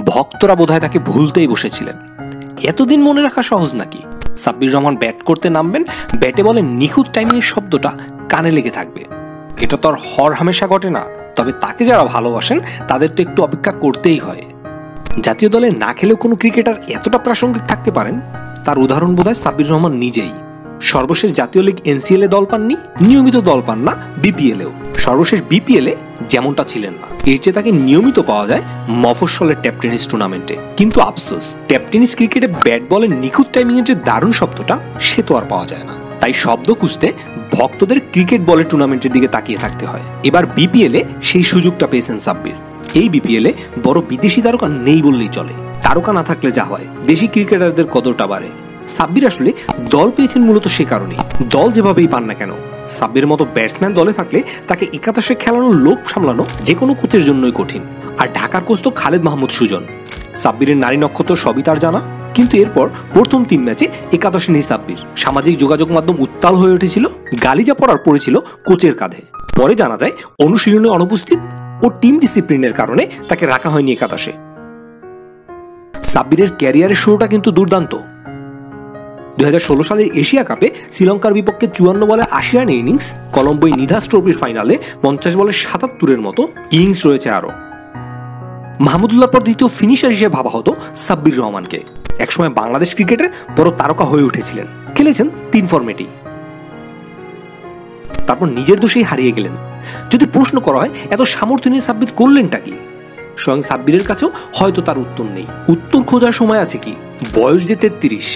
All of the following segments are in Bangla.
ভক্তরা বোধহয় তাকে ভুলতেই বসেছিলেন। এতদিন মনে রাখা সহজ নাকি? সাব্বির রহমান ব্যাট করতে নামবেন, ব্যাটে বলে নিখুঁত টাইমিংয়ের শব্দটা কানে লেগে থাকবে। এটা তো আর হর হামেশা ঘটে না, তবে তাকে যারা ভালোবাসেন তাদের তো একটু অপেক্ষা করতেই হয়। জাতীয় দলে না খেলেও কোনো ক্রিকেটার এতটা প্রাসঙ্গিক থাকতে পারেন, তার উদাহরণ বোধহয় সাব্বির রহমান নিজেই। সর্বশেষ জাতীয় লীগ এনসিএল এ দল পাননি, নিয়মিত দল পান না বিপিএলেও। সর্বশেষ বিপিএলে যেমনটা ছিলেন না, এর চেয়ে তাকে নিয়মিত পাওয়া যায় মফস্বলের ট্যাপ টেনিস টুর্নামেন্টে। কিন্তু আফসোস, ট্যাপ টেনিস ক্রিকেটে ব্যাট বলের নিখুঁত টাইমিং এর যে দারুণ শব্দটা, সে তো আর পাওয়া যায় না। তাই শব্দ খুঁজতে ভক্তদের ক্রিকেট বলের টুর্নামেন্টের দিকে তাকিয়ে থাকতে হয়। এবার বিপিএলে সেই সুযোগটা পেয়েছেন সাব্বির। এই বিপিএলে বড় বিদেশি তারকা নেই বললেই চলে। তারকা না থাকলে যা হয়, দেশি ক্রিকেটারদের কদরটা বাড়ে। সাব্বির আসলে দল পেয়েছেন মূলত সে কারণে। দল যেভাবেই পান না কেন, সাব্বির মতো ব্যাটসম্যান দলে থাকলে তাকে একাদশে খেলানোর লোভ সামলানো যে কোনো কোচের জন্যই কঠিন। আর ঢাকার কোচ তো খালেদ মাহমুদ সুজন। সাব্বিরের নারী নক্ষত্র সবই তার জানা, কিন্তু এরপর প্রথম 3 ম্যাচে একাদশে নেই সাব্বির। সামাজিক যোগাযোগ মাধ্যম উত্তাল হয়ে উঠেছিল, গালিজা পড়ার পড়েছিল কোচের কাঁধে। পরে জানা যায় অনুশীলনে অনুপস্থিত ও টিম ডিসিপ্লিনের কারণে তাকে রাখা হয়নি একাদশে। সাব্বিরের ক্যারিয়ারের শুরুটা কিন্তু দুর্দান্ত। 2016 সালের এশিয়া কাপে শ্রীলঙ্কার বিপক্ষে 54 বলে 80 রান ইনিংস, কলম্বোয় নিধাস ট্রফির ফাইনালে 50 বলে 77-এর মতো ইনিংস রয়েছে আরো। মাহমুদুল্লাহর পর দ্বিতীয় ফিনিশার হিসেবে ভাবা হতো সাব্বির রহমানকে। একসময় বাংলাদেশ ক্রিকেটের বড় তারকা হয়ে উঠেছিলেন, খেলেছেন 3 ফরম্যাটেই। তারপর নিজের দোষেই হারিয়ে গেলেন। যদি প্রশ্ন করা হয় এত সামর্থ্য নিয়ে সাব্বির করলেনটা কি, স্বয়ং সাব্বিরের কাছেও হয়তো তার উত্তর নেই। উত্তর খোঁজার সময় আছে কি, বয়স যে 33।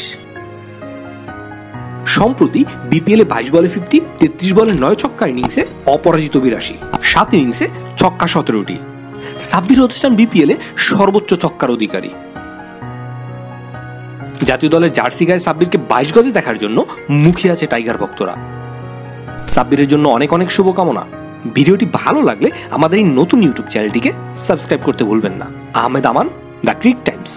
সম্প্রতি বিপিএলে 22 বলে 50, 33 বলে 9 ছক্কা ইনিংসে অপরাজিত 82, 7 ইনিংসে ছক্কা 17টি। সাব্বির হতে চান বিপিএলে সর্বোচ্চ ছক্কার অধিকারী। জাতীয় দলের জার্সি গায়ে সাব্বিরকে 22 গজে দেখার জন্য মুখিয়ে আছে টাইগার ভক্তরা। সাব্বিরের জন্য অনেক অনেক শুভকামনা। ভিডিওটি ভালো লাগলে আমাদের এই নতুন ইউটিউব চ্যানেলটিকে সাবস্ক্রাইব করতে ভুলবেন না। আহমেদ আমান, দ্য ক্রিক টাইমস।